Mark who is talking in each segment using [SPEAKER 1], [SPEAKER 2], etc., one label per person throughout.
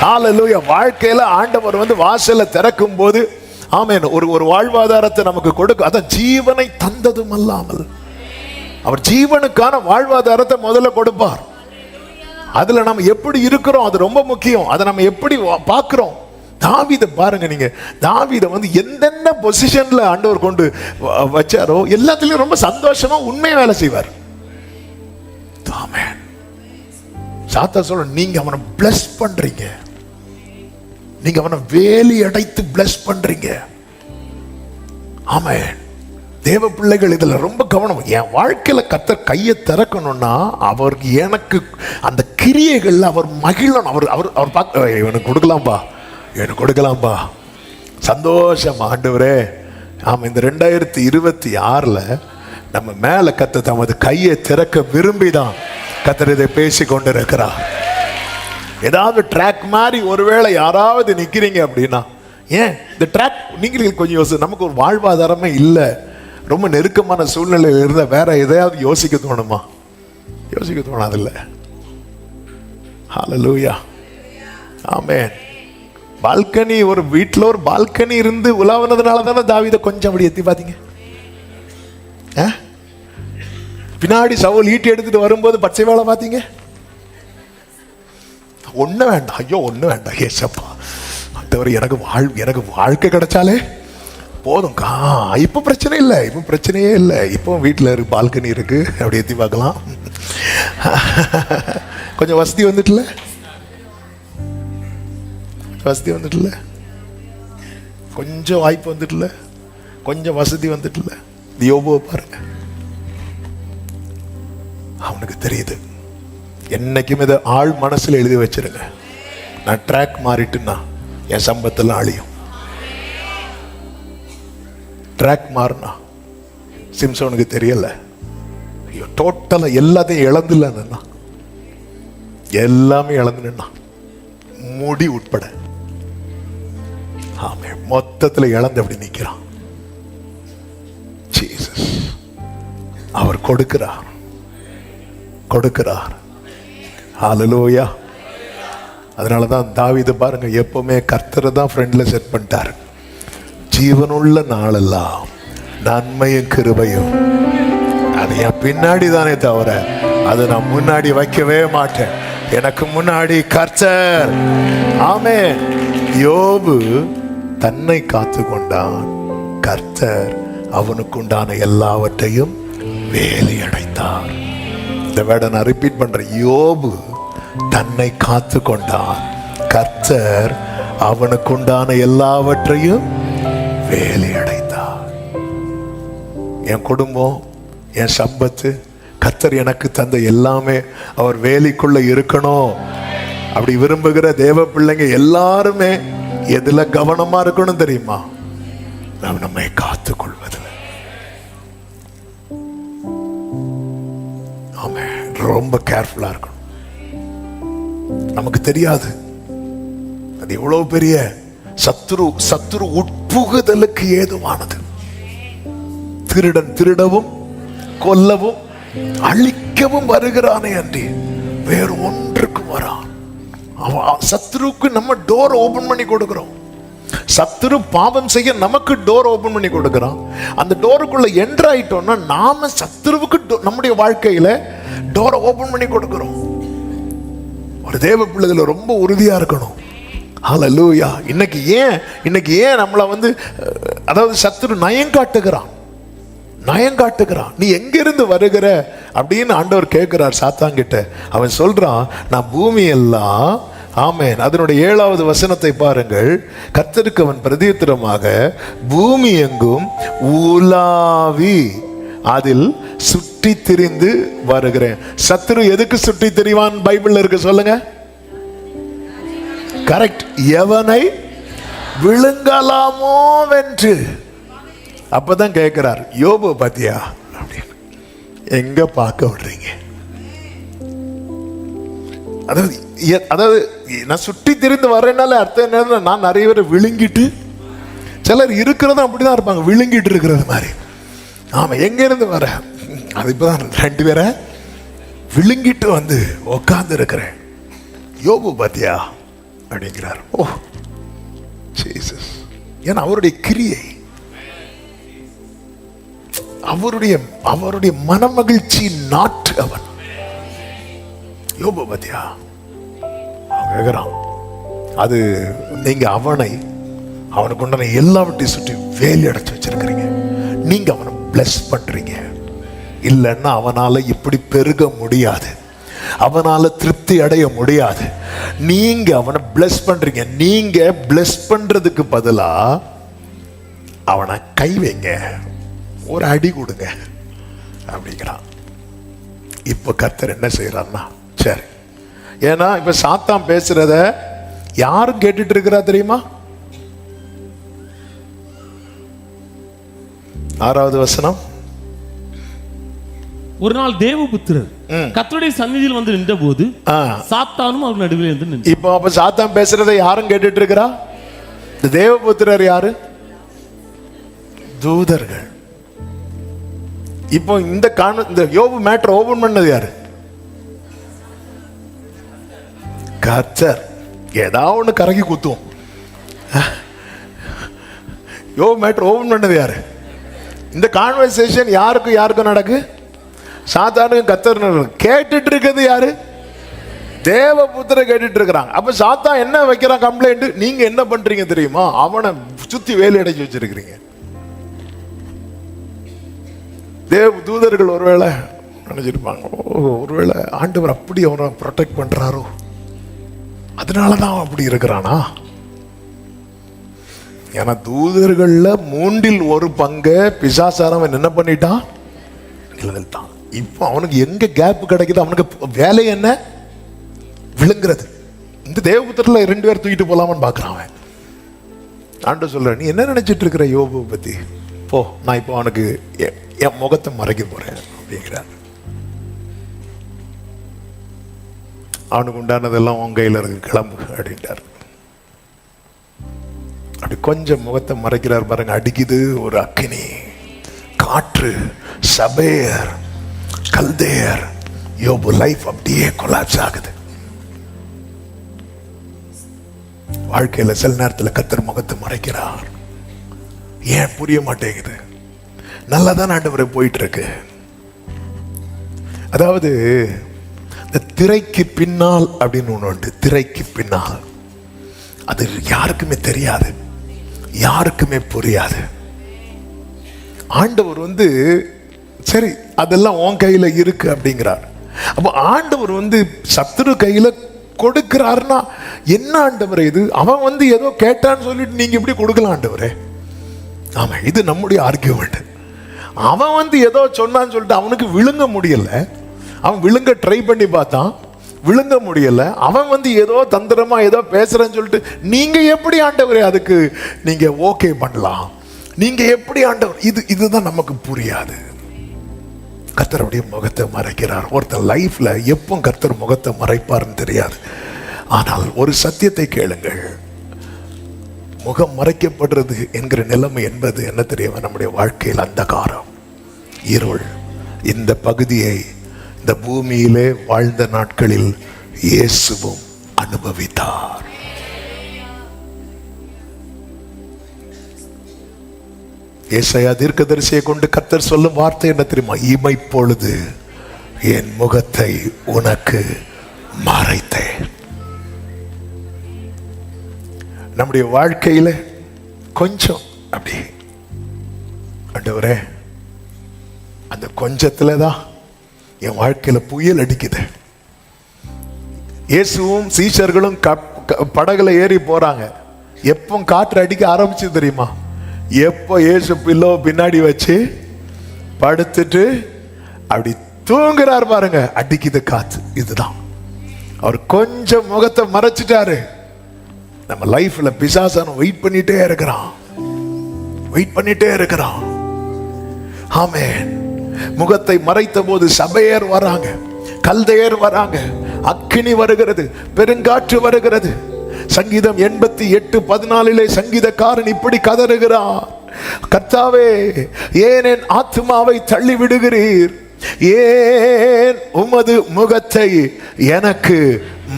[SPEAKER 1] ஹல்லேலூயா. வாழ்க்கையில ஆண்டவர் வந்து வாசலை திறக்கும் போது ஆமென் ஒரு வாழ்வாதாரத்தை நமக்கு கொடுக்க, அதான் ஜீவனை தந்ததும் அல்லாமல் அவர் ஜீவனுக்கான வாழ்வாதாரத்தை முதல்ல கொடுப்பார். அதுல நம்ம எப்படி இருக்கிறோம் அது ரொம்ப முக்கியம். அதை நம்ம எப்படி பார்க்கிறோம். தாவீதை பாருங்க, நீங்க தாவீதை வந்து எந்தெந்த பொசிஷன்ல ஆண்டவர் கொண்டு வச்சாரோ எல்லாத்துலயும் ரொம்ப சந்தோஷமா உண்மையை வேலை செய்வார். ஆமென். சாத்தா சொல்ற, நீங்க அவனை பிளஸ் பண்றீங்க, நீங்க அவனை வேலி அடைத்து பிளஸ் பண்றீங்க. ஆமென். தேவ பிள்ளைகள் இதுல ரொம்ப கவனம். என் வாழ்க்கையில கர்த்தர் கையை திறக்கணும்னா அவருக்கு எனக்கு அந்த கிரியைகள்ல அவர் மகிழணும். அவர் அவர் அவர் பார்க்க, இவனுக்கு கொடுக்கலாம்பா, எனக்கு கொடுக்கலாம்பா, சந்தோஷம் ஆண்டவரே. ஆமாம், இந்த 2026 நம்ம மேல கர்த்தர் தமது கையை திறக்க விரும்பிதான் கர்த்தர் இதை பேசி கொண்டு இருக்கிறார். ஏதாவது ட்ராக் மாதிரி ஒருவேளை யாராவது நிக்கிறீங்க அப்படின்னா, ஏன் இந்த ட்ராக் நீங்க கொஞ்சம் யோசி, நமக்கு ஒரு வாழ்வாதாரமே இல்லை, ரொம்ப நெருக்கமான சூழ்நிலையில் இருந்தால் வேற எதையாவது யோசிக்க தோணுமா? யோசிக்க தோணாதில்ல. ஹல்லேலூயா. ஆமென். பால்கனி, ஒரு வீட்டில் ஒரு பால்கனி இருந்து உலாவனதுனால தானே தாவீதை கொஞ்சம் அப்படி எத்தி பார்த்தீங்க. பின்னாடி சவுல் ஈட்டி எடுத்துட்டு வரும்போது பச்சை வேலை பார்த்தீங்க. ஒண்ணு வேண்டாம், ஐயோ ஒண்ணு வேண்டாம், ஏசப்பா ஆண்டவரே எனக்கு வாழ்க்கை கிடைச்சாலே போதும். இப்போ பிரச்சனை இல்லை, இப்போ பிரச்சனையே இல்லை. இப்போ வீட்டில் இருக்கு, பால்கனி இருக்கு, அப்படி எத்தி பார்க்கலாம். கொஞ்சம் வசதி வந்துட்டுல, வசதி வந்துட்டுல, கொஞ்சம் வாய்ப்பு வந்துட்டுல, கொஞ்சம் வசதி வந்துட்டுல. யோபுவை பாருங்க, அவனுக்கு தெரியுது. என்னைக்கும் இதை ஆள் மனசுல எழுதி வச்சிருங்க, நான் ட்ராக் மாறிட்டுன்னா என் சம்பத்தெல்லாம் அழியும். ட்ராக் மாறினா சிம்சோனுக்கு தெரியல, ஐயோ டோட்டலா எல்லாத்தையும் இழந்துலன்னா, எல்லாமே இழந்துனா முடி உட்பட ஆமே மொத்தத்துல இழந்து அப்படி நிக்கிறான். ஜீசஸ் அவர் கொடுக்கிறார், கொடுக்கிறார். ஹல்லேலூயா. அதனாலதான் தாவீது பாருங்க, எப்பவுமே கர்த்தரை தான் ஃப்ரெண்ட்ல செட் பண்ணிட்டாரு. ஜீவனுள்ள நாளெல்லாம் நன்மையும் கிருபையும் அது என் பின்னாடி தானே தவிர அதை நான் முன்னாடி வைக்கவே மாட்டேன். எனக்கு முன்னாடி கர்த்தர். ஆமென். யோபு தன்னை காத்து கொண்டான், கர்த்தர் அவனுக்கு உண்டான எல்லாவற்றையும் வேலி அடைத்தார். இந்த வேர்டை நான் ரிப்பீட் பண்றேன். யோபு தன்னை காத்து கொண்டான், கர்த்தர் அவனுக்கு உண்டான எல்லாவற்றையும் வேலி அடைத்தார். என் குடும்பம், என் சம்பத்து, கர்த்தர் எனக்கு தந்த எல்லாமே அவர் வேலிக்குள்ள இருக்கணும் அப்படி விரும்புகிற தேவ பிள்ளைங்க எல்லாருமே எதுல கவனமா இருக்கணும் தெரியுமா? நாம் நம்மை காத்துக் கொள்வதில். ஆமே, ரொம்ப கேர்ஃபுல்லா இருக்கணும். நமக்கு தெரியாது அது எவ்வளவு பெரிய சத்துரு உட்புகுதலுக்கு ஏதுவானது. திருடன் திருடவும் கொல்லவும் அழிக்கவும் வருகிறானே அன்றி வேறு ஒன்றுக்கும் வரான். சத்துருக்கு நம்ம டோர் ஓபன் பண்ணி கொடுக்கிறோம். சத்துரு பாவம் செய்ய நமக்கு டோர் ஓபன் பண்ணி கொடுக்கிறான். அந்த டோருக்குள்ள என்டர் ஆயிட்டோம்னா நாம சத்துருவுக்கு நம்முடைய வாழ்க்கையில டோரை ஓபன் பண்ணி கொடுக்கிறோம். ஒரு தேவ பிள்ளைகள் ரொம்ப உறுதியா இருக்கணும். ஹல்லேலூயா. இன்னைக்கு ஏன் நம்மளை வந்து அதாவது சத்துரு நயம் காட்டுகிறான், நீ எங்கிருந்து வருகிற அப்படின்னு ஆண்டவர் கேட்கிறார் சாத்தான்கிட்ட. அவன் சொல்றான், நான் பூமி எல்லாம். ஆமென். அதனுடைய 7வது வசனத்தை பாருங்கள். கர்த்தருக்கு அவன் பிரதியுத்தரமாக, பூமி எங்கும் உலாவி அதில் சுற்றி திரிந்து வருகிறேன். சத்துரு எதுக்கு சுற்றி திரிவான் பைபிள்ல இருக்கு சொல்லுங்க? கரெக்ட். எவனை விழுங்கலாமோ வென்று. அப்பதான் கேட்கிறார், யோபு பாத்தியா அப்படின்னு. எங்க பார்க்க விடுறீங்க? அதாவது நான் சுற்றி திரிந்து வர்றேன்னால அர்த்தம் என்ன? நான் நிறைய பேர் விழுங்கிட்டு, சிலர் இருக்கிறதும் அப்படிதான் இருப்பாங்க, விழுங்கிட்டு இருக்கிறது மாதிரி. ஆமா, எங்க இருந்து வர? அது இப்பதான் 2 பேரை விழுங்கிட்டு வந்து உக்காந்து இருக்கிறேன். யோபு பாத்தியா அப்படிங்கிறார். ஓ ஜீசஸ். ஏன்னா அவருடைய கிரியை, அவருடைய மனமகிழ்ச்சி நாட்டு அவன். யோபு பத்தியா கேக்குறான், அது நீங்க அவனுக்கு உண்டான எல்லாவற்றையும் சுற்றி வேலி அடைச்சு வச்சிருக்கிறீங்க. நீங்க அவனை பிளஸ் பண்றீங்க. இல்லைன்னா அவனால இப்படி பெருக முடியாது, அவனால திருப்தி அடைய முடியாது. நீங்க அவனை பிளஸ் பண்றீங்க. நீங்க பிளஸ் பண்றதுக்கு பதிலா அவனை கை வைங்க, ஒரு அடி கொடுங்க அப்படிங்கிறான். இப்ப கர்த்தர் என்ன செய்யறான்னா, சரி, ஏன்னா இப்ப சாத்தான் பேசுறத யாரும் கேட்டுட்டு இருக்கிறா தெரியுமா? 6வது வசனம்.
[SPEAKER 2] ஒரு நாள் தேவபுத்திரர் கர்த்தருடைய சந்நிதியில் வந்து நின்ற போது சாத்தானும் அவர் நடுவில் இருந்து நின்றார்.
[SPEAKER 1] இப்போ அப்ப சாத்தான் பேசுறதை யாரும் கேட்டுட்டு இருக்கிறா? தேவபுத்திரர் யாரு? தூதர்கள். இப்போ இந்த யோபு மேட்டர் ஓபன் பண்ணது யாரு? கர்த்தர். ஏதாவது ஒண்ணு கரகி குத்துவோம். யோபு மேட்டர் ஓபன் பண்ணது யாரு? இந்த கான்வர்சேஷன் யாருக்கும் நடக்கு? சாத்தானுக்கும் கர்த்தர். கேட்டுட்டு இருக்கிறது யாரு? தேவபுத்திர கேட்டுட்டு இருக்கிறாங்க. அப்ப சாத்தான் என்ன வைக்கிறான் கம்ப்ளைண்ட்? நீங்க என்ன பண்றீங்க தெரியுமா? அவனை சுத்தி வேலி அடைச்சு வச்சிருக்கிறீங்க. தூதர்கள் ஒருவேளை நினைச்சிருப்பாங்க, ஒருவேளை ஆண்டவர் அப்படி அவனை ப்ரொடெக்ட் பண்றாரோ, அதனாலதான் அவன் அப்படி இருக்கிறானா? ஏன்னா தூதர்கள்ல 1/3 பிசாசாரவன் என்ன பண்ணிட்டான்? நிலநிறுத்தான். இப்போ அவனுக்கு எங்க கேப் கிடைக்குது? அவனுக்கு வேலை என்ன? விழுங்குறது. இந்த தேவபுத்திரல 2 பேர் தூக்கிட்டு போலாமான்னு பாக்குறான் அவன். ஆண்டவர் சொல்ற, நீ என்ன நினைச்சிட்டு இருக்கிற யோபு பத்தி? போ, நான் இப்போ அவனுக்கு என் முகத்தை மறைக்க போறேன் அப்படிங்கிறார். அவனுக்கு உண்டானதெல்லாம் உன் கையில இருக்கு, கிளம்பு அப்படின்ட்டார். அப்படி கொஞ்சம் முகத்தை மறைக்கிறார் பாருங்க. அடிக்குது ஒரு அக்கினி, காற்று, சபேர், கல்தேயர். யோபு லைஃப் அப்படியே கொலாப்ஸ் ஆகுது. வாழ்க்கையில சில நேரத்தில் கர்த்தர் முகத்தை மறைக்கிறார். ஏன் புரிய மாட்டேங்குது? நல்லாதான் ஆண்டவரே போயிட்டு இருக்கு. அதாவது இந்த திரைக்கு பின்னால் அப்படின்னு ஒண்ணு உண்டு. திரைக்கு பின்னால் அது யாருக்குமே தெரியாது, யாருக்குமே புரியாது. ஆண்டவர் சரி அதெல்லாம் உன் கையில இருக்கு அப்படிங்கிறார். அப்ப ஆண்டவர் சத்துரு கையில கொடுக்கிறாருன்னா என்ன ஆண்டவரே இது? அவன் ஏதோ கேட்டான்னு சொல்லிட்டு நீங்க இப்படி கொடுக்கலாம் ஆண்டவரே? ஆமா, இது நம்முடைய ஆர்கியூமெண்ட். அவன் ஏதோ சொன்னான்னு சொல்லிட்டு அவனுக்கு விழுங்க முடியல. அவன் விழுங்க ட்ரை பண்ணி பார்த்தான், விழுங்க முடியல. அவன் ஏதோ தந்திரமா ஏதோ பேசுறேன்னு சொல்லிட்டு நீங்க எப்படி ஆண்டவரே அதுக்கு நீங்க ஓகே பண்ணலாம்? நீங்க எப்படி ஆண்டவர்? இதுதான் நமக்கு புரியாது. கர்த்தருடைய முகத்தை மறைக்கிறார். ஒருத்தர் லைஃப்ல எப்போ கர்த்தர் முகத்தை மறைப்பார்னு தெரியாது. ஆனால் ஒரு சத்தியத்தை கேளுங்கள், முகம் மறைக்கப்படுறது என்கிற நிலைமை என்பது என்ன தெரியும்? நம்முடைய வாழ்க்கையில் அந்தகாரம், இருள். இந்த பகுதியை இந்த பூமியிலே வாழ்ந்த நாட்களில் இயேசுவும் அனுபவித்தார். ஏசாயா தீர்க்கதரிசியை கொண்டு கர்த்தர் சொல்லும் வார்த்தை என்ன தெரியுமா? இமைப்பொழுது என் முகத்தை உனக்கு மறைத்தேன். நம்முடைய வாழ்க்கையில கொஞ்சம் அப்படி ஆண்டவரே, அந்த கொஞ்சத்துலதான் என் வாழ்க்கையில புயல் அடிக்குது. இயேசுவும் சீஷர்களும் படகுல ஏறி போறாங்க. எப்போ காற்று அடிக்க ஆரம்பிச்சு தெரியுமா? எப்போ இயேசு பில்லோ பின்னாடி வச்சு படுத்துட்டு அப்படி தூங்குறார் பாருங்க, அடிக்குது காத்து. இதுதான் அவர் கொஞ்சம் முகத்தை மறைச்சிட்டாரு. நம்ம லைஃப்ல பிசாசான வெயிட் பண்ணிட்டே இருக்கிறான். ஆமென். முகத்தை மறைத்த போது சபையர் வராங்க, கல்தையர் வராங்க, அக்கினி வருகிறது, பெருங்காற்று வருகிறது. சங்கீதம் 88:14 சங்கீதக்காரன் இப்படி கதறுகிறான், கர்த்தாவே ஏன் என் ஆத்துமாவை தள்ளி விடுகிறீர்? ஏன் உமது முகத்தை எனக்கு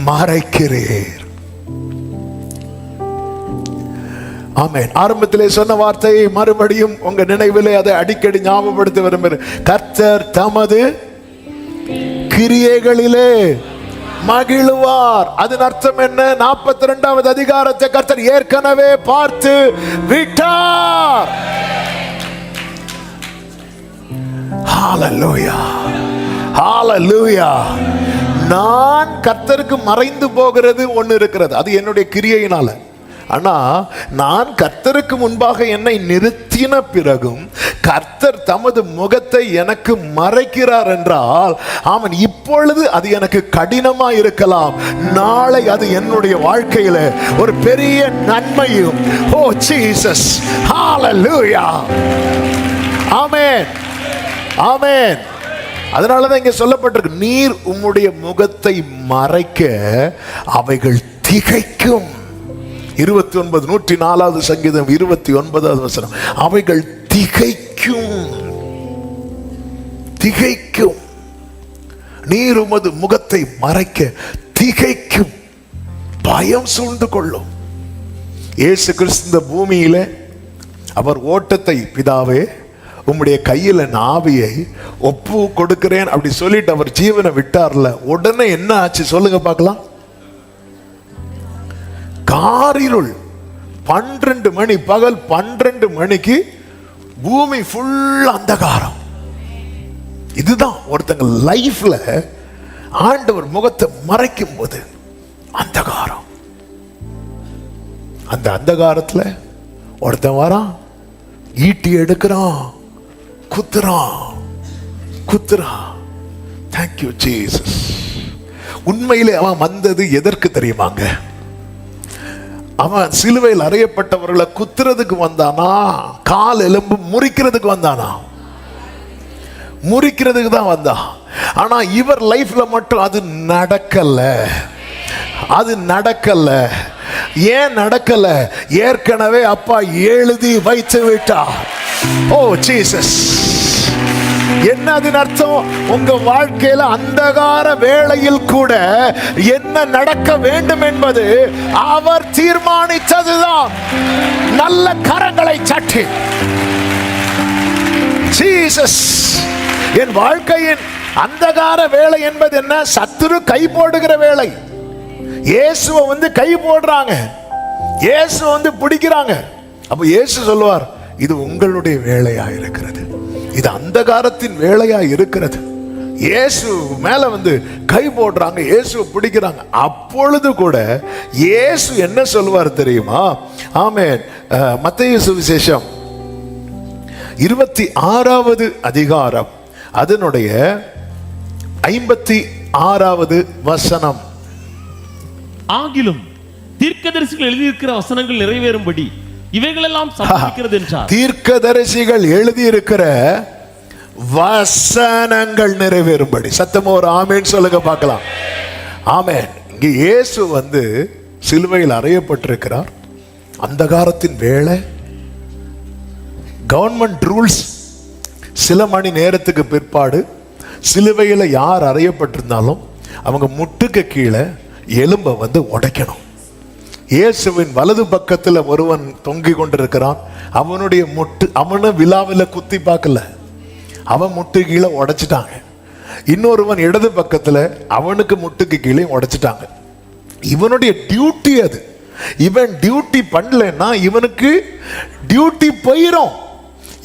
[SPEAKER 1] மறைக்கிறீர்? ஆமென். ஆரம்பத்திலே சொன்ன வார்த்தையை மறுபடியும் உங்க நினைவிலே அதை அடிக்கடி ஞாபகப்படுத்த விரும்புகிறேன். கர்த்தர் தமது கிரியைகளிலே மகிழுவார். அதன் அர்த்தம் என்ன? 42வது அதிகாரத்தை கர்த்தர் ஏற்கனவே பார்த்து விட்டார். ஹalleluya, ஹalleluya. நான் கர்த்தருக்கு மறைந்து போகிறது ஒன்று இருக்கிறது, அது என்னுடைய கிரியையினால. ஆனா நான் கர்த்தருக்கு முன்பாக என்னை நிறுத்தின பிறகும் கர்த்தர் தமது முகத்தை எனக்கு மறைக்கிறார் என்றால், ஆமன், இப்பொழுது அது எனக்கு கடினமா இருக்கலாம், நாளை அது என்னுடைய வாழ்க்கையில ஒரு பெரிய நன்மையும். ஓ ஜீசஸ், ஹalleluya, ஆமென், ஆமென். அதனாலதான் இங்க சொல்லப்பட்டிருக்கு, நீர் உம்முடைய முகத்தை மறைக்க அவைகள் திகைக்கும். 29 104வது சங்கீதம் 29வது வசனம். அவைகள் திகைக்கும், திகைக்கும். நீர் உமது முகத்தை மறைக்க திகைக்கும், பயம் சூழ்ந்து கொள்ளும். இயேசு கிறிஸ்து இந்த பூமியில அவர் ஓட்டத்தை, பிதாவே உம்முடைய கையில நாவியை ஒப்பு கொடுக்கிறேன் அப்படி சொல்லிட்டு அவர் ஜீவனை விட்டார்ல, உடனே என்ன ஆச்சு சொல்லுங்க பார்க்கலாம்? காரிருள். 12 மணி, பகல் 12 மணிக்கு பூமி ஃபுல் அந்தகாரம். இதுதான் ஒருத்தங்க லைஃப்ல ஆண்டவர் முகத்தை மறைக்கும் போது அந்தகாரம். அந்த அந்தகாரத்துல ஒருத்தன் வரான், ஈட்டி எடுக்கிறான், குத்துறான், குத்துறான். Thank you Jesus. உண்மையிலே அவன் வந்தது எதற்கு தெரியுமாங்க? அவன் சிலுவையில் அறையப்பட்டவர்களை குத்துறதுக்கு வந்தானா, கால் எலும்பு முறிக்கிறதுக்கு வந்தானா? முறிக்கிறதுக்கு தான் வந்தான். ஆனா இவர் லைஃப்ல மட்டும் அது நடக்கல, அது நடக்கல. ஏன் நடக்கல? ஏற்கனவே அப்பா எழுதி வைத்து விட்டார். ஓ ஜீசஸ். என்ன அதன் அர்த்தம்? உங்க வாழ்க்கையில அந்தகார வேளையில் கூட என்ன நடக்க வேண்டும் என்பது அவர் தீர்மானித்ததுதான். நல்ல கரங்களை தட்டி ஜீசஸ். என் வாழ்க்கையின் அந்தகார வேலை என்பது என்ன? சத்துரு கை போடுகிற வேலை. இயேசுவை வந்து கை போடுறாங்க, இயேசு வந்து பிடிக்கிறாங்க. அப்ப இயேசு சொல்லுவார், இது உங்களுடைய வேலையா இருக்கிறது, இது அந்தகாரத்தின் வேலையா இருக்கிறது. இயேசு மேல வந்து கை போடுறாங்க, இயேசுவை பிடிக்கிறாங்க. அப்பொழுது கூட இயேசு என்ன சொல்லுவார் தெரியுமா? ஆமென். மத்தேயு சுவிசேஷம் 26வது அதிகாரம் அதனுடைய 56வது வசனம்.
[SPEAKER 2] ஆகிலும் தீர்க்கதரிசிகள் எழுதியிருக்கிற வசனங்கள் நிறைவேறும்படி இவைகளெல்லாம் சம்பவிக்கிறது என்றார்.
[SPEAKER 1] தீர்க்கதரிசிகள் எழுதியிருக்கிற வசனங்கள் நிறைவேறும்படி. சத்தமா ஒரு ஆமேன் சொல்லுங்க பார்க்கலாம். ஆமேன். இங்கே இயேசு வந்து சிலுவையில் அறையப்பட்டிருக்கிறார். அந்தகாரத்தின் வேளை, கவர்மெண்ட் ரூல்ஸ். சில மணி நேரத்துக்கு பிற்பாடு சிலுவையில் யார் அறையப்பட்டிருந்தாலும் அவங்க முட்டுக்கு கீழே எலும்பை வந்து உடைக்கணும். இயேசுவின் வலது பக்கத்தில் ஒருவன் தொங்கி கொண்டிருக்கிறான். அவனுடைய முட்டு, அவனை விழாவில் குத்தி பார்க்கல, அவன் முட்டு கீழே உடைச்சிட்டாங்க. இன்னொருவன் இடது பக்கத்தில், அவனுக்கு முட்டுக்கு கீழே உடைச்சிட்டாங்க. இவனுடைய டியூட்டி அது. இவன் டியூட்டி பண்ணலன்னா இவனுக்கு டியூட்டி போயிடும்.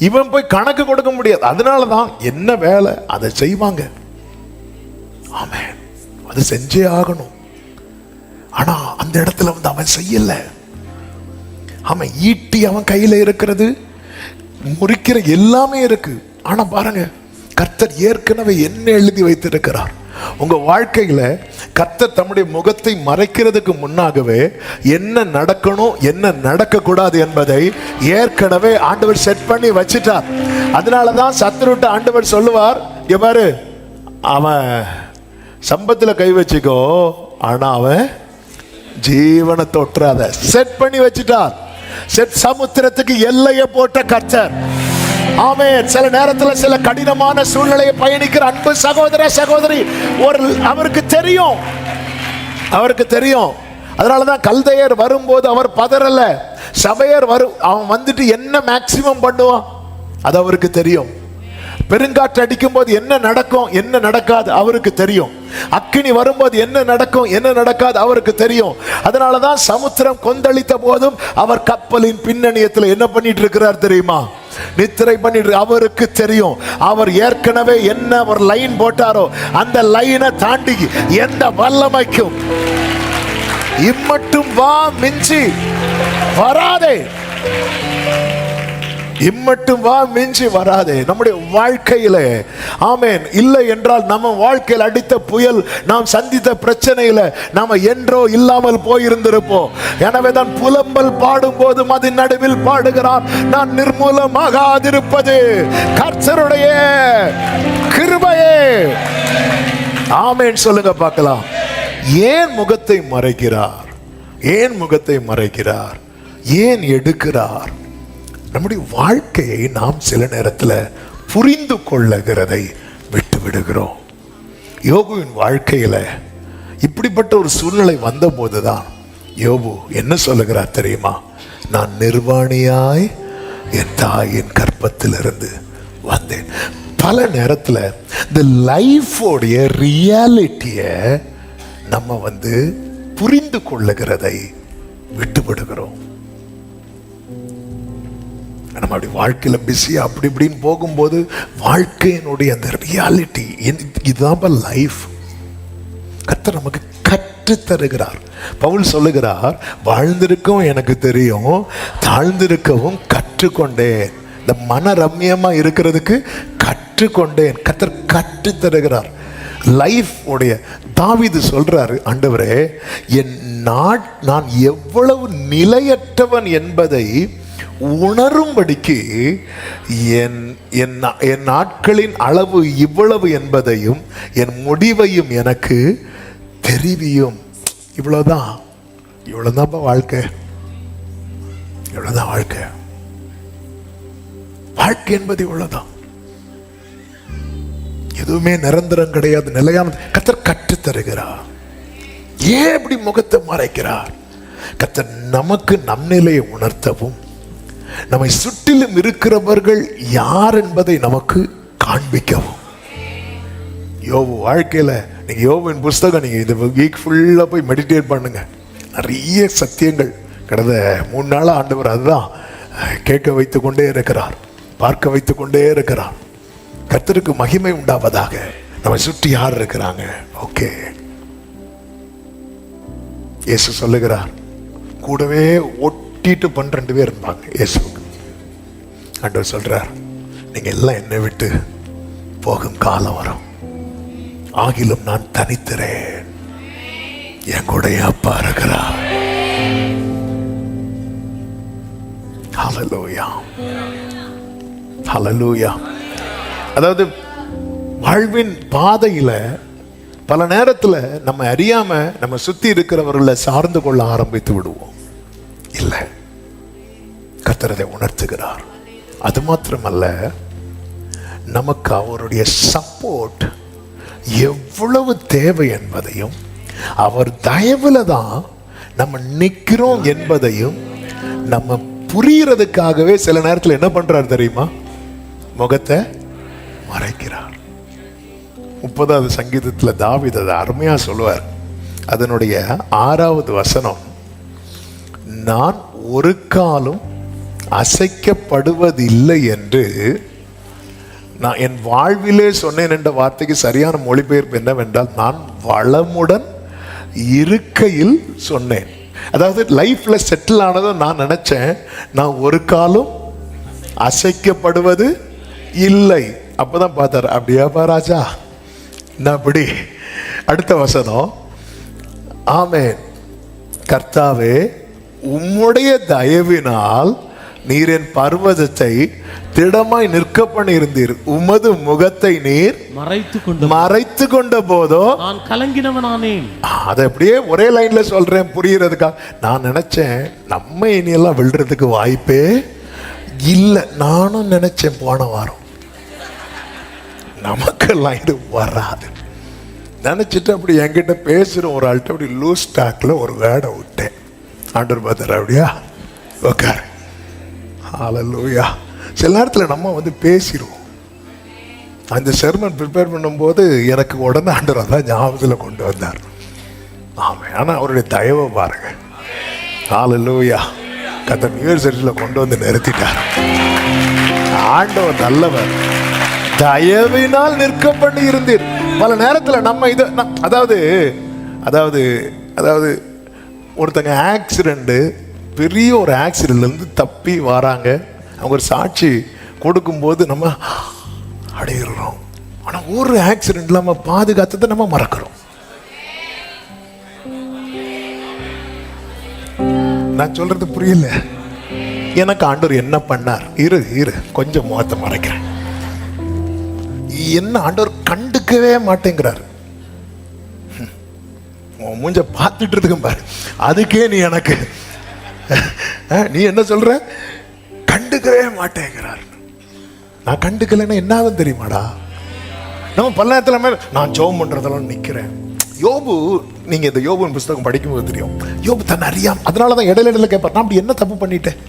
[SPEAKER 1] இவன் போய் கணக்கு கொடுக்க முடியாது. அதனால தான் என்ன வேலை அதை செய்வாங்க. ஆமென். அது செஞ்சே ஆகணும். ஆனா அந்த இடத்துல வந்து அவன் செய்யல. அவன் ஈட்டி அவன் கையில இருக்கிறது, முறிக்கிற எல்லாமே இருக்கு. ஆனா பாருங்க, கர்த்தர் ஏற்கனவே என்ன எழுதி வைத்திருக்கிறார். உங்க வாழ்க்கையில கர்த்தர் தம்முடைய முகத்தை மறைக்கிறதுக்கு முன்னாகவே என்ன நடக்கணும், என்ன நடக்க கூடாது என்பதை ஏற்கனவே ஆண்டவர் செட் பண்ணி வச்சிட்டார். அதனாலதான் சத்துருட்ட ஆண்டவர் சொல்லுவார், இங்க பாரு, அவன் சம்பத்துல கை வச்சுக்கோ, ஆனா அவன் ஜீவனை தொற்றாத. செட் பண்ணி வச்சிட்டார். செட். சமுத்திரத்துக்கு எல்லையை போட்ட கர்த்தர். ஆமென். சில நேரத்தில் சில கடினமான சூழ்நிலையை பயணிக்கிற அன்பு சகோதர சகோதரி, அவருக்கு தெரியும், அவருக்கு தெரியும் அதனாலதான் கல்தையர் வரும்போது அவர் பதறல. சபையர் அவன் வந்துட்டு என்ன மேக்சிமம் பண்ணுவான் அது அவருக்கு தெரியும். பெருங்காற்று அடிக்கும் போது என்ன நடக்கும் என்ன நடக்காது அவருக்கு தெரியும். அக்கினி வரும்போது என்ன நடக்கும் என்ன நடக்காது அவருக்கு தெரியும். அதனாலதான் சமுத்திரம் கொந்தளித்த போதும் அவர் கப்பலின் பின்னணியத்தில் என்ன பண்ணிட்டு இருக்கிறார் தெரியுமா? நித்திரை பண்ணிட்டு. அவருக்கு தெரியும். அவர் ஏற்கனவே என்ன ஒரு லைன் போட்டாரோ அந்த லைனை தாண்டி எந்த வல்லமைக்கும் இம்மட்டும் வா மிஞ்சி வராதே, இம்மட்டும் வா மிஞ்சி வராதே. நம்முடைய வாழ்க்கையில ஆமென் இல்லை என்றால் நம்ம வாழ்க்கையில் அடித்த புயல், நாம் சந்தித்த பிரச்சனையில நாம என்றோ இல்லாமல் போயிருந்திருப்போம். எனவே தான் புலம்பல் பாடும் போதும் அதன் நடுவில் பாடுகிறான், நான் நிர்மூலமாகாதிருப்பது கர்த்தருடைய கிருபையே. ஆமென் சொல்லுங்க பார்க்கலாம். ஏன் முகத்தை மறைக்கிறார்? ஏன் முகத்தை மறைக்கிறார்? ஏன் எடுக்கிறார்? நம்முடைய வாழ்க்கையை நாம் சில நேரத்தில் புரிந்து கொள்ளுகிறதை விட்டு விடுகிறோம். யோபுவின் வாழ்க்கையில இப்படிப்பட்ட ஒரு சூழ்நிலை வந்த போதுதான் யோபு என்ன சொல்லுகிறார் தெரியுமா? நான் நிர்வாணியாய் என் தாயின் கற்பத்திலிருந்து வந்தேன். பல நேரத்தில் இந்த லைஃபோடைய ரியாலிட்டிய நம்ம புரிந்து கொள்ளுகிறதை விட்டுவிடுகிறோம். நம்ம அப்படி வாழ்க்கையில பிஸியா அப்படி இப்படின்னு போகும்போது வாழ்க்கையினுடைய அந்த ரியாலிட்டி இதுதான் லைஃப். கர்த்தர் நமக்கு கற்று தருகிறார். பவுல் சொல்லுகிறார், வாழ்ந்திருக்கவும் எனக்கு தெரியும், தாழ்ந்திருக்கவும் கற்றுக்கொண்டேன். இந்த மன ரம்யமா இருக்கிறதுக்கு கற்றுக்கொண்டேன். கர்த்தர் கற்று தருகிறார். லைஃப் உடைய தாவீது சொல்றாரு, ஆண்டவரே நான் எவ்வளவு நிலையற்றவன் என்பதை உணரும்படிக்கு என் நாட்களின் அளவு இவ்வளவு என்பதையும் என் முடிவையும் எனக்கு தெரிவியும். இவ்வளவுதான் வாழ்க்கை. இவ்வளவுதான் வாழ்க்கை. வாழ்க்கை என்பது இவ்வளவுதான். எதுவுமே நிரந்தரம் கிடையாது, நிலையானது. கர்த்தர் கற்றுத் தருகிறார். ஏன் இப்படி முகத்தை மறைக்கிறார்? கர்த்தர் நமக்கு நம் நிலையை உணர்த்தவும், நம்மை சுற்றிலும் இருக்கிறவர்கள் யார் என்பதை நமக்கு காண்பிக்கவும். யோபு வாழ்க்கையில நீங்க யோபுவின் புஸ்தகம் நீங்க இந்த வீக் ஃபுல்லா போய் மெடிடேட் பண்ணுங்க. நிறைய சத்தியங்கள் கடந்த 3 நாளா ஆண்டவர் அதுதான் கேட்க வைத்துக் கொண்டே இருக்கிறார், பார்க்க வைத்துக் கொண்டே இருக்கிறார். கர்த்தருக்கு மகிமை உண்டாவதாக. நம்மை சுற்றி யார் இருக்கிறாங்க? ஓகே, இயேசு சொல்லுகிறார், கூடவே ஒட்டிட்டு 12 பேர் இருப்பாங்க இயேசுக்கு. ஆண்டவர் சொல்றார், நீங்க எல்லாம் என்னை விட்டு போகும் காலம் வரும், ஆகிலும் நான் தனித்திறேன், என் கூட அப்பா இருக்கிறார். ஹல்லேலூயா, ஹல்லேலூயா. அதாவது வாழ்வின் பாதையில பல நேரத்துல நம்ம அறியாம நம்ம சுத்தி இருக்கிறவர்களை சார்ந்து கொள்ள ஆரம்பித்து விடுவோம். இல்லை, கர்த்தர் அதை உணர்த்துகிறார். அது மாத்திரமல்ல, நமக்கு அவருடைய சப்போர்ட் எவ்வளவு தேவை என்பதையும், அவர் தயவுல தான் நம்ம நிக்கிறோம் என்பதையும் நம்ம புரியறதுக்காகவே சில நேரத்தில் என்ன பண்றார் தெரியுமா? முகத்தை மறைக்கிறார். 30வது சங்கீதத்தில் தாவீது அதை அருமையா சொல்லுவார். அதனுடைய 6வது வசனம், நான் ஒரு காலும் அசைக்கப்படுவதில்லை என்று நான் என் வாழ்விலே சொன்னேன் என்ற வார்த்தைக்கு சரியான மொழிபெயர்ப்பு என்னவென்றால், நான் வளமுடன் இருக்கையில் சொன்னேன். அதாவது லைஃப்ல செட்டில் ஆனதும் நான் நினைச்சேன், நான் ஒரு காலும் அசைக்கப்படுவது இல்லை. அப்பதான் பார்த்தார், அப்படியாப்பா ராஜா, நான் அப்படி. அடுத்த வசனம், ஆமென், கர்த்தாவே உம்முடைய தயவினால் நீர் என் பர்வதத்தை திடமாய் நிற்க பண்ணி இருந்தீர், உமது முகத்தை நீர் மறைத்து கொண்ட போதோ
[SPEAKER 2] நான் கலங்கினவனானேன்.
[SPEAKER 1] அதை அப்படியே ஒரே லைன்ல சொல்றேன் புரியறதுக்காக. நான் நினைச்சேன் நம்ம இனியெல்லாம் விழுறதுக்கு வாய்ப்பே இல்லை. நானும் நினைச்சேன் போன வாரம் நமக்கெல்லாம் இது வராது. நினைச்சிட்டு அப்படி என்கிட்ட பேசுற ஒரு ஆள்கிட்ட அப்படி லூஸ் டாக்ல ஒரு வேர்டை விட்டேன். ஆண்டவர் பார்த்தாரு, அப்படியா உக்காரு. ஹல்லேலூயா. சில நேரத்தில் நம்ம வந்து பேசிடுவோம். அந்த செர்மன் ப்ரிப்பேர் பண்ணும்போது எனக்கு உடனே ஆண்டவர் அதான் ஞாபகத்தில் கொண்டு வந்தார். ஆமாம், ஆனால் அவருடைய தயவை பாருங்க. ஹல்லேலூயா. கர்த்தர் நியூ இயர் சர்ச்சில் கொண்டு வந்து நிறுத்திட்டார். ஆண்டவர் நல்லவர், தயவினால் நிற்க பண்ணி இருந்தீர். பல நேரத்தில் நம்ம இது அதாவது அதாவது அதாவது ஒருத்தங்க ஆக்சிடென்ட், பெரிய ஒரு ஆக்சிடென்ட்லேருந்து தப்பி வராங்க, அவங்க ஒரு சாட்சி கொடுக்கும்போது நம்ம அடையிறோம். ஆனால் ஒரு ஆக்சிடென்ட்ல நம்ம பாதுகாத்ததை நம்ம மறக்கிறோம். நான் சொல்றது புரியல. எனக்கு ஆண்டவர் என்ன பண்ணார்? இரு கொஞ்சம் முகத்தை மறைக்கிறேன். என்ன ஆண்டவர் கண்டுக்கவே மாட்டேங்கிறார். மூஞ்ச பார்த்துட்டு இருக்கும் பாரு, அதுக்கே நீ எனக்கு நீ என்ன சொல்ற? கண்டுக்கவே மாட்டேங்கிறார். நான் கண்டுக்கலைன்னா என்ன ஆகும் தெரியுமாடா? நம்ம பல நேரத்தில் நான் ஜெபம் பண்றதெல்லாம் நிக்கிறேன். யோபு, நீங்க இந்த யோபுவின் புஸ்தகம் படிக்கும்போது தெரியும், யோபு தன்னை அறியாம, அதனாலதான் இடையில கேட்பார், நான் அப்படி என்ன தப்பு பண்ணிட்டேன்,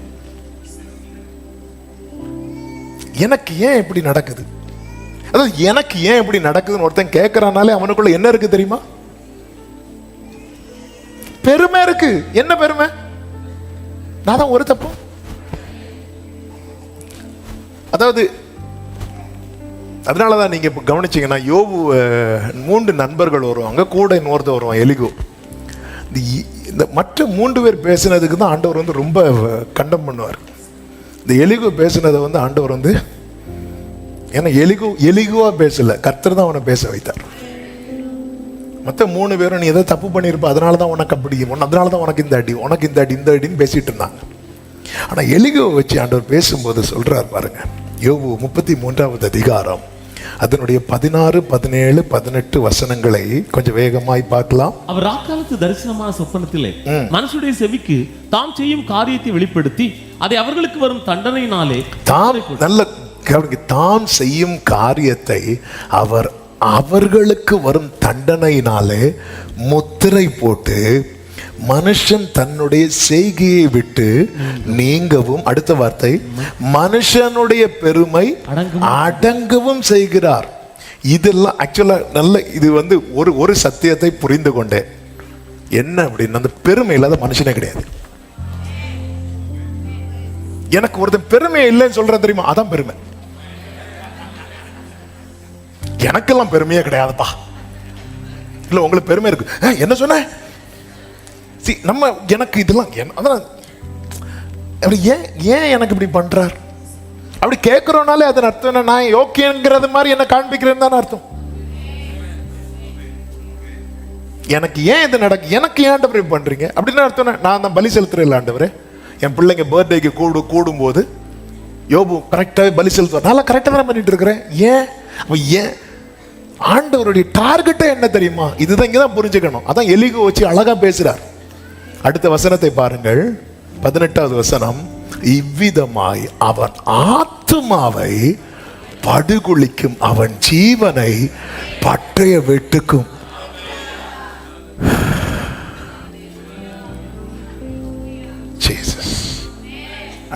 [SPEAKER 1] எனக்கு ஏன் இப்படி நடக்குது? அதாவது எனக்கு ஏன் இப்படி நடக்குதுன்னு ஒருத்தன் கேட்கறானாலே அவனுக்குள்ள என்ன இருக்கு தெரியுமா? பெருமை இருக்கு. என்ன பெருமை? நான் தான் ஒரு தப்பு. அதாவது அதனாலதான் நீங்க இப்ப கவனிச்சீங்கன்னா, யோபு 3 நண்பர்கள் வருவாங்க, கூட இன்னொருத்தர் வருவான் எலிகோ. இந்த மற்ற 3 பேர் பேசினதுக்கு தான் ஆண்டவர் வந்து ரொம்ப கண்டம் பண்ணுவார். இந்த எலிகோ பேசினதை வந்து ஆண்டவர் வந்து, ஏன்னா எலிகுவா பேசல, கர்த்தர் தான் அவனை பேச வைத்தார். மற்ற 3 பேரும் நீ ஏதோ தப்பு பண்ணியிருப்ப, அதனால தான் உனக்கு அப்படி, அதனால தான் உனக்கு இந்த அடி, உனக்கு இந்த அடி, இந்த அடின்னு பேசிட்டு இருந்தாங்க. ஆனால் எலிகுவை வச்சு ஆண்டவர் பேசும்போது சொல்றார் பாருங்க, யோபு 33வது அதிகாரம் அதனுடைய 16, 17, 18 வசனங்களை கொஞ்சம் வேகமாய் பார்க்கலாம். அவர்
[SPEAKER 2] ராக்காலத்து தரிசனமான சொப்பனத்திலே மனுஷனுடைய செவிக்கு தாம் செய்யும் காரியத்தை வெளிப்படுத்தி அதை அவர்களுக்கு வரும் தண்டனையினாலே
[SPEAKER 1] தாம் செய்யும் காரியத்தை அவர் அவர்களுக்கு வரும் தண்டனையினாலே முத்திரை போட்டு மனுஷன் தன்னுடைய செய்கையை விட்டு நீங்கவும், அடுத்த வார்த்தை, மனுஷனுடைய பெருமை அடங்கவும் செய்கிறார். இதெல்லாம் ஆக்சுவலா நல்ல, இது வந்து ஒரு சத்தியத்தை புரிந்து கொண்டேன். என்ன அப்படின்னு, அந்த பெருமை இல்லாத மனுஷனே கிடையாது. எனக்கு ஒருத்தன் பெருமை இல்லைன்னு சொல்ற தெரியுமா, அதான் பெருமை. எனக்கெல்லாம் பெருமையே கிடையாதுப்பா. இல்ல உங்களுக்கு பெருமை இருக்கு, என்ன சொன்ன? நம்ம எனக்கு இதெல்லாம் ஏன் எனக்கு இப்படி பண்றார் அப்படி கேட்கிறோம்னாலே அதன் அர்த்தம் என்ன? நான் யோக்கியங்கிறது மாதிரி என்ன காண்பிக்கிறேன்னு தானே அர்த்தம். எனக்கு ஏன் இது நடக்கு, எனக்கு ஏன் ஆண்டவரே பண்றீங்க அப்படின்னு அர்த்தம். நான் தான் பலி செலுத்துறேன் ஆண்டவரே. என் பிள்ளைங்க பர்த்டேக்கு கூடும்போது யோபு கரெக்டாக பலி செலுத்துவார், நல்லா கரெக்டாக தான் பண்ணிட்டு இருக்கிறேன். ஏன் ஆண்டவருடைய டார்கெட்டே என்ன தெரியுமா? இதுதான் இங்கதான் புரிஞ்சுக்கணும். அதான் எலிகோ வச்சு அழகா பேசுறார். அடுத்த வசனத்தை பாருங்கள், 18வது வசனம். இவ்விதமாய் அவன் ஆத்துமாவை படுகுழிக்கும், அவன் ஜீவனை பட்டய வெட்டுக்கும். ஜீசஸ்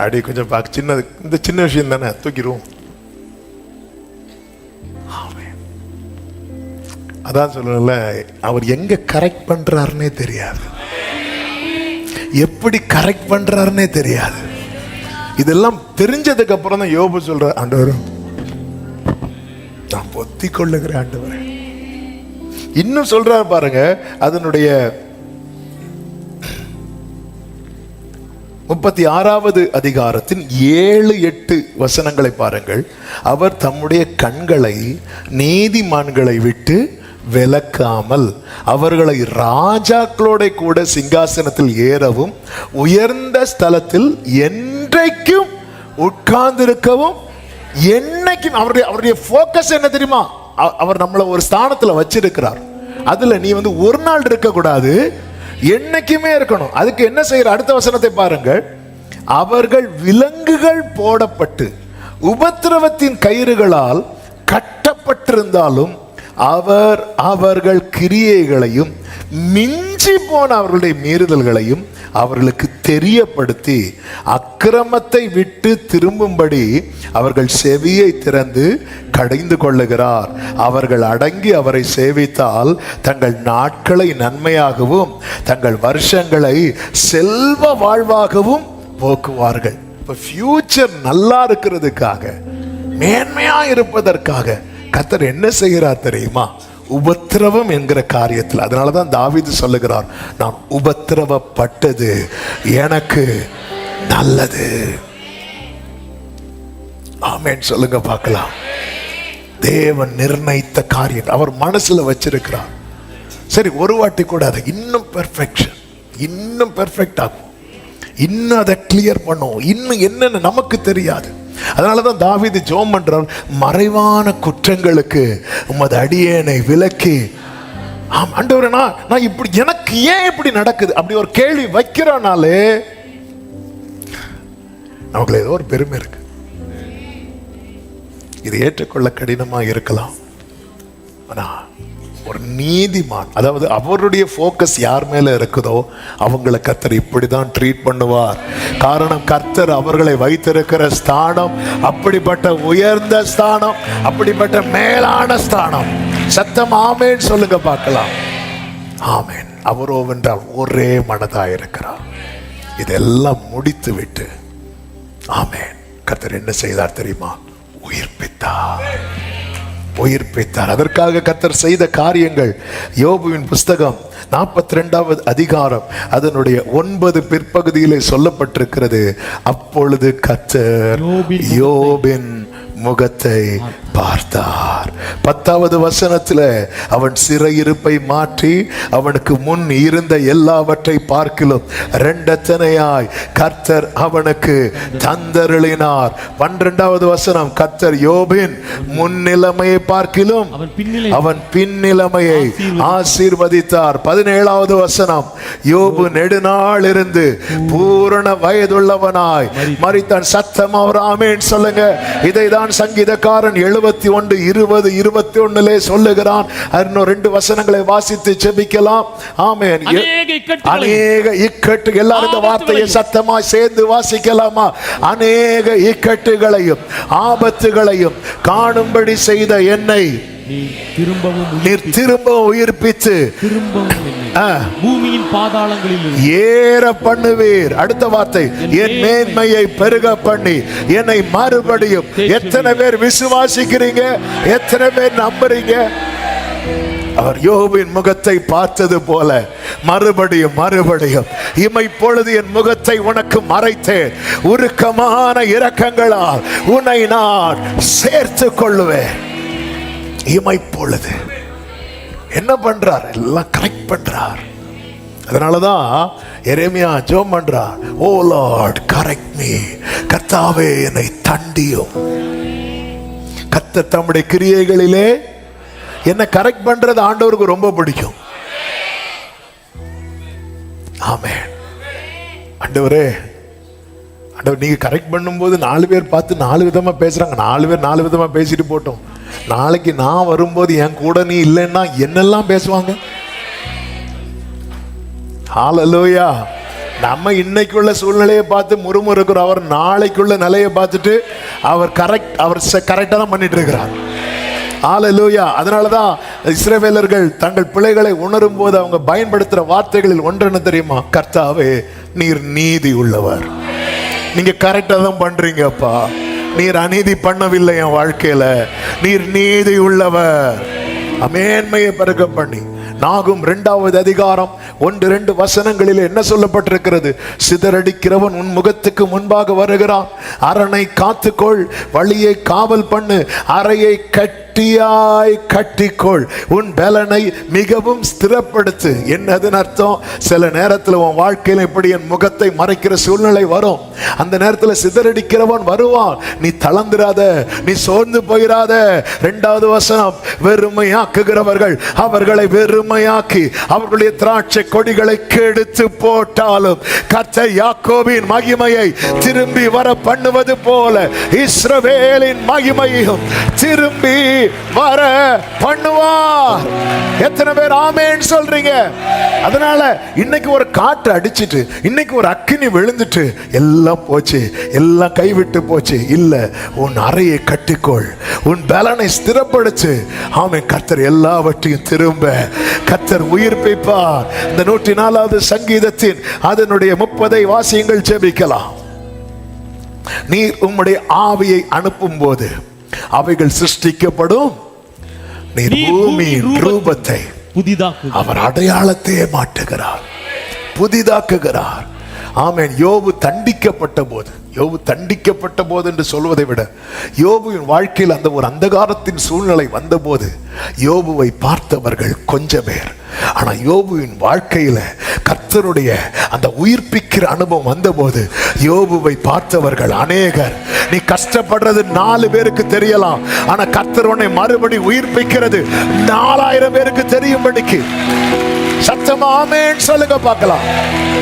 [SPEAKER 1] அடி கொஞ்சம் பார்க்க சின்னது, இந்த சின்ன விஷயம் தானே, தூக்கிடுவோம். அதான் சொல்லல, அவர் எங்க கரெக்ட் பண்றாருன்னே தெரியாது, எப்படி கரெக்ட் பண்றாருன்னே தெரியாது. இதெல்லாம் தெரிஞ்சதுக்கு அப்புறம் தான் யோபு சொல்ற, ஆண்டவர் நான் பொத்தி கொள்ளுகிறேன் ஆண்டவரே. இன்னும் சொல்றாரு பாருங்க, அதனுடைய 36வது அதிகாரத்தின் 7, 8 வசனங்களை பாருங்கள். அவர் தம்முடைய கண்களை நீதிமான்களை விட்டு விலக்காமல் அவர்களை ராஜாக்களோட கூட சிங்காசனத்தில் ஏறவும் உயர்ந்த ஸ்தலத்தில் என்றைக்கும் உட்கார்ந்திருக்கவும், என்னைக்கும் அவருடைய போக்கஸ் என்ன தெரியுமா? அவர் நம்மளை ஒரு ஸ்தானத்துல வச்சிருக்கிறார். அதுல நீ வந்து ஒரு நாள் இருக்க கூடாது, என்னைக்குமே இருக்கணும். அதுக்கு என்ன செய்யற? அடுத்த வசனத்தை பாருங்கள். அவர்கள் விலங்குகள் போடப்பட்டு உபத்திரவத்தின் கயிறுகளால் கட்டப்பட்டிருந்தாலும் அவர் அவர்கள் கிரியைகளையும் மிஞ்சி போன அவர்களுடைய மீறுதல்களையும் அவர்களுக்கு தெரியப்படுத்தி அக்கிரமத்தை விட்டு திரும்பும்படி அவர்கள் செவியை திறந்து கடைந்து கொள்ளுகிறார். அவர்கள் அடங்கி அவரை சேவித்தால் தங்கள் நாட்களை நன்மையாகவும் தங்கள் வருஷங்களை செல்வ வாழ்வாகவும் போக்குவார்கள். இப்ப ஃபியூச்சர் நல்லா இருக்கிறதுக்காக, மேன்மையா இருப்பதற்காக கர்த்தர் என்ன செய்கிறார் தெரியுமா? உபத்திரவம் என்கிற காரியத்தில். அதனாலதான் தாவீது சொல்லுகிறார், நான் உபத்திரவப்பட்டது எனக்கு நல்லது. ஆமென் சொல்லுங்க பார்க்கலாம். தேவன் நிர்ணயித்த காரியம் அவர் மனசுல வச்சிருக்கிறார். சரி, ஒரு வாட்டி கூட அதை இன்னும் பெர்ஃபெக்ஷன், இன்னும் பெர்ஃபெக்ட் ஆகும், இன்னும் அதை கிளியர் பண்ணும், இன்னும் என்னன்னு நமக்கு தெரியாது. அதனாலதான் தாவீது ஜெபம் பண்றார், மறைவான குற்றங்களுக்கு உமது அடியேனை விலக்கி. ஆண்டவரே, நான் இப்படி, எனக்கு ஏன் இப்படி நடக்குது அப்படி ஒரு கேள்வி வைக்கிறனாலே நமக்கு ஏதோ ஒரு பெருமை இருக்கு. இது ஏற்றுக்கொள்ள கடினமா இருக்கலாம். ஆனா ஒரு நீதிமான், அதாவது அவருடைய போக்கஸ் யார் மேல இருக்குதோ அவங்களை கர்த்தர் இப்படிதான் ட்ரீட் பண்ணுவார். காரணம், கர்த்தர் அவர்களை வைத்திருக்கிற ஸ்தானம் அப்படிப்பட்ட உயர்ந்த ஸ்தானம், அப்படிப்பட்ட மேலான ஸ்தானம். சத்தம் ஆமேன் சொல்லுங்க பார்க்கலாம். ஆமேன். அவரோ வென்றால் ஒரே மனதா இருக்கிறார். இதெல்லாம் முடித்து விட்டு ஆமேன் கர்த்தர் என்ன செய்தார் தெரியுமா? உயிர்ப்பித்தார். உயிர்ப்பித்தார். அதற்காக கர்த்தர் செய்த காரியங்கள் யோபுவின் புஸ்தகம் 42வது அதிகாரம் அதனுடைய 9 பிற்பகுதியிலே சொல்லப்பட்டிருக்கிறது. அப்பொழுது கர்த்தர் யோபின் முகத்தை பார்த்தார். 10வது வசனத்துல அவன் சிறையிருப்பை மாற்றி அவனுக்கு முன் இருந்த எல்லாவற்றை பார்க்கிலும் இரண்டத்தனையாய் கர்த்தர் அவனுக்கு தந்தருளினார். 12வது வசனம், கர்த்தர் யோபின் முன்னிலைமையை பார்க்கிலும் அவன் பின்னிலைமையை ஆசீர்வதித்தார். 17வது வசனம், யோபு நெடுநாள் இருந்து பூரண வயதுள்ளவனாய் மரித்தான். சத்தம் அவர் ஆமேன் சொல்லுங்க. இதைதான் சங்கீதக்காரன் 71, 20, 21 சொல்லுகிறான். இன்னும் 2 வசனங்களை வாசித்து ஜெபிக்கலாம். ஆமென். அநேக இக்கட்டு, எல்லாரும் இந்த வார்த்தையை சத்தமா சேர்ந்து வாசிக்கலாமா? அநேக இக்கட்டுகளையும் ஆபத்துகளையும் காணும்படி செய்த என்னை நீர் திரும்பவும் உயிர்ப்பித்து
[SPEAKER 2] பூமியின் பாதாளங்களில்
[SPEAKER 1] ஏற பண்ணுவீர். அடுத்த வார்த்தை, என் மேன்மையை பெருக பண்ணி என்னை மறுபடியும். எத்தனை பேர் விசுவாசிக்கிறீங்க? எத்தனை பேர் நம்புறீங்க? அவர் யோபின் முகத்தை பார்த்தது போல மறுபடியும் மறுபடியும் இமைப்பொழுது என் முகத்தை உனக்கு மறைத்தேன், உருக்கமான இரக்கங்களால் உன்னை நான் சேர்த்து கொள்ளுவேன். இமைப்பொழுது என்ன பண்றார்? எல்லாம் கரெக்ட் பண்றார். அதனாலதான் எரேமியா ஜெபம் பண்றார், ஓ லார்ட் கரெக்ட் மீ. கர்த்தாவே என்னை தண்டியும். கர்த்தர் தம்முடைய கிரியைகளிலே என்ன கரெக்ட் பண்றது ஆண்டவருக்கு ரொம்ப பிடிக்கும். ஆமென். ஆண்டவரே, ஆண்டவர் நீங்க கரெக்ட் பண்ணும்போது 4 பேர் பார்த்து 4 விதமா பேசுறாங்க. 4 பேர் 4 விதமா பேசிட்டு போட்டோம். நாளைக்கு நான் வரும்போது என் கூட நீ இல்லைன்னா என்னெல்லாம் பேசுவாங்க. ஹல்லேலூயா. நம்ம இன்னைக்குள்ள சூழ்நிலையை பார்த்து முறுமுறுக்கிறோம். அவர் நாளைக்குள்ள நிலையை பார்த்துட்டு அவர் கரெக்டா தான் பண்ணிட்டு இருக்கிறார். ஹல்லேலூயா. அதனாலதான் இஸ்ரவேலர்கள் தங்கள் பிள்ளைகளை உணரும் போது அவங்க பயன்படுத்துற வார்த்தைகளில் ஒன்று என்ன தெரியுமா? கர்த்தாவே நீர் நீதி உள்ளவர். நீங்க கரெக்டா தான் பண்றீங்கப்பா. நீர் அநீதி பண்ணவில்லை என் வாழ்க்கையில. நீர் நீதி உள்ளவர். மேன்மையை பெருக பண்ணி. நாகும் 2வது அதிகாரம் 1-2 வசனங்களில் என்ன சொல்லப்பட்டிருக்கிறது? சிதறடிக்கிறவன் உன் முகத்துக்கு முன்பாக வருகிறான். அரணை காத்துக்கொள், வழியை காவல் பண்ணு, அறையை கட்டியாய் கட்டிக்கொள், உன் பலனை மிகவும் ஸ்திரப்படுத்து. என்னதுன்னு அர்த்தம்? சில நேரத்தில் உன் வாழ்க்கையில் இப்படி என் முகத்தை மறைக்கிற சூழ்நிலை வரும். அந்த நேரத்தில் சிதறடிக்கிறவன் வருவான். நீ தளர்ந்துராத, நீ சோர்ந்து போயிராத. 2வது வசனம், வெறுமையாக்குகிறவர்கள் அவர்களை வெறுமையாக்கி அவர்களுடைய திராட்சை கொடிகளை கெடுத்து போட்டாலும் கர்த்தர் யாக்கோபின் மகிமையை திரும்பி வர பண்ணுவது போல இஸ்ரவேலின் மகிமையும் திரும்பி வர பண்ணுவார். எத்தனை பேர் ஆமென் சொல்றீங்க? அதனால இன்னைக்கு ஒரு காற்று அடிச்சிட்டு, இன்னைக்கு ஒரு அக்கினி விழுந்துட்டு எல்லாம் போச்சு, எல்லாம் கைவிட்டு போச்சு இல்ல. உன் அறையை கட்டிக்கொள், உன் பலனை ஸ்திரப்படுத்து. ஆமென். கர்த்தர் எல்லாவற்றையும் திரும்ப கர்த்தர் உயிர்ப்பிப்பார். இந்த 104வது சங்கீதத்தின் அதனுடைய 30 வாசியங்கள் ஜெபிக்கலாம். நீர் உம்முடைய ஆவியை அனுப்பும் போது அவைகள் சிருஷ்டிக்கப்படும். நீர் பூமியின் ரூபத்தை அவர் அடையாளத்தையே மாற்றுகிறார், புதிதாக்குகிறார். ஆமென். யோபு தண்டிக்கப்பட்ட போது, யோபு தண்டிக்கப்பட்ட போது என்று சொல்வதை விட யோபுவின் வாழ்க்கையில் அந்த ஒரு அந்தகாரத்தின் சூழ்நிலை வந்தபோது யோபுவை பார்த்தவர்கள் கொஞ்சம் பேர். ஆனா யோபுவின் வாழ்க்கையில கர்த்தருடைய அந்த உயிர்ப்பிக்கிற அனுபவம் வந்தபோது யோபுவை பார்த்தவர்கள் அநேகர். நீ கஷ்டப்படுறது 4 பேருக்கு தெரியலாம், ஆனா கர்த்தர் உன்னை மறுபடி உயிர்ப்பிக்கிறது 4000 பேருக்கு தெரியும்படிக்கு. சத்தமா ஆமென் சொல்லுங்க பார்க்கலாம்.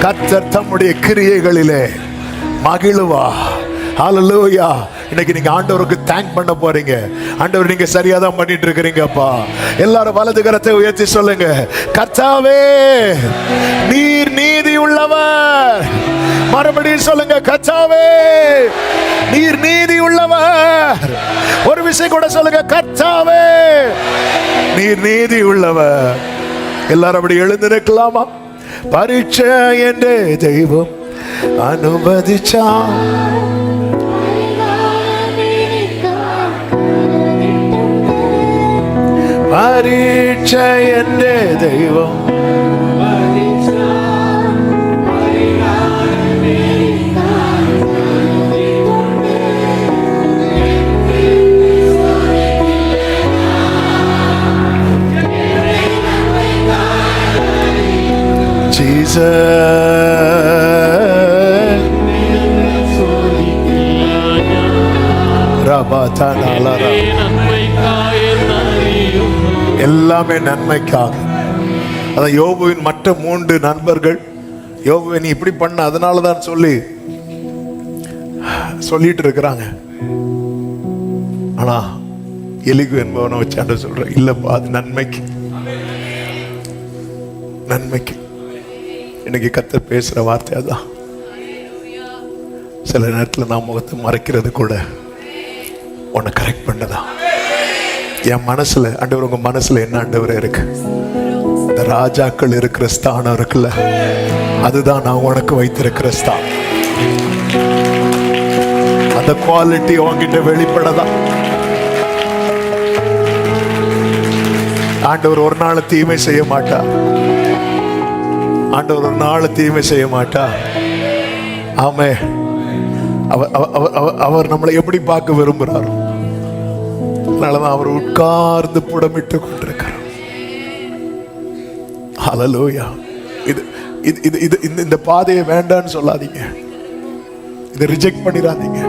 [SPEAKER 1] கர்த்தர் தம்முடைய கிரியைகளிலே மகிழுவா. ஹல்லேலூயா. இன்னைக்கு நீங்க ஆண்டவருக்கு தேங்க் பண்ண போறீங்க. ஆண்டவர் நீங்க சரியா தான் பண்ணிட்டு இருக்கிறீங்கப்பா. எல்லாரும் வலது கரத்தை உயர்த்தி சொல்லுங்க, கர்த்தாவே நீர் நீதி உள்ளவர். மறுபடியும் சொல்லுங்க, கர்த்தாவே நீர் நீதி உள்ளவர். ஒரு விஷயம் கூட சொல்லுங்க, கர்த்தாவே நீர் நீதி உள்ளவர். எல்லாரும் அப்படி எழுந்து நிற்கலாமா? பரீட்சை என்ற தெய்வம் அனுமதிச்சா, பரீட்சை என்ற தெய்வம் எல்லாமே நன்மைக்காக. அதான் யோபுவின் மற்ற 3 நண்பர்கள் யோபுவை நீ இப்படி பண்ண அதனாலதான் சொல்லிட்டு இருக்கிறாங்க. ஆனா எலிகு என்பவனை வச்சாண்டு சொல்ற, இல்லப்பா அது நன்மைக்கு, நன்மைக்கு. இன்னைக்கு கர்த்தர் பேசுற வார்த்தை அதான். சில நேரத்தில் நான் முகத்தை மறைக்கிறது கூட உன்னை கரெக்ட் பண்ணதா. என் மனசுல ஆண்டவர், உங்க மனசுல என்ன ஆண்டவர் இருக்கு? இந்த ராஜாக்கள் இருக்கிற ஸ்தானம் இருக்குல்ல, அதுதான் நான் உனக்கு வைத்திருக்கிற ஸ்தானம். அந்த குவாலிட்டி உன்கிட்ட வெளிப்படதான். ஆண்டவர் ஒரு நாள் தீமை செய்ய மாட்டார். ஆண்டவர் ஒரு நாள் தீமை செய்ய மாட்டார். ஆமே. அவர் நம்மளை எப்படி பார்க்க விரும்புகிறார்? அதனாலதான் அவர் உட்கார்ந்து புடமிட்டு கொண்டிருக்கிறார். ஹல்லேலூயா. இந்த பாதையை வேண்டான்னு சொல்லாதீங்க, இதை ரிஜெக்ட் பண்ணிடாதீங்க.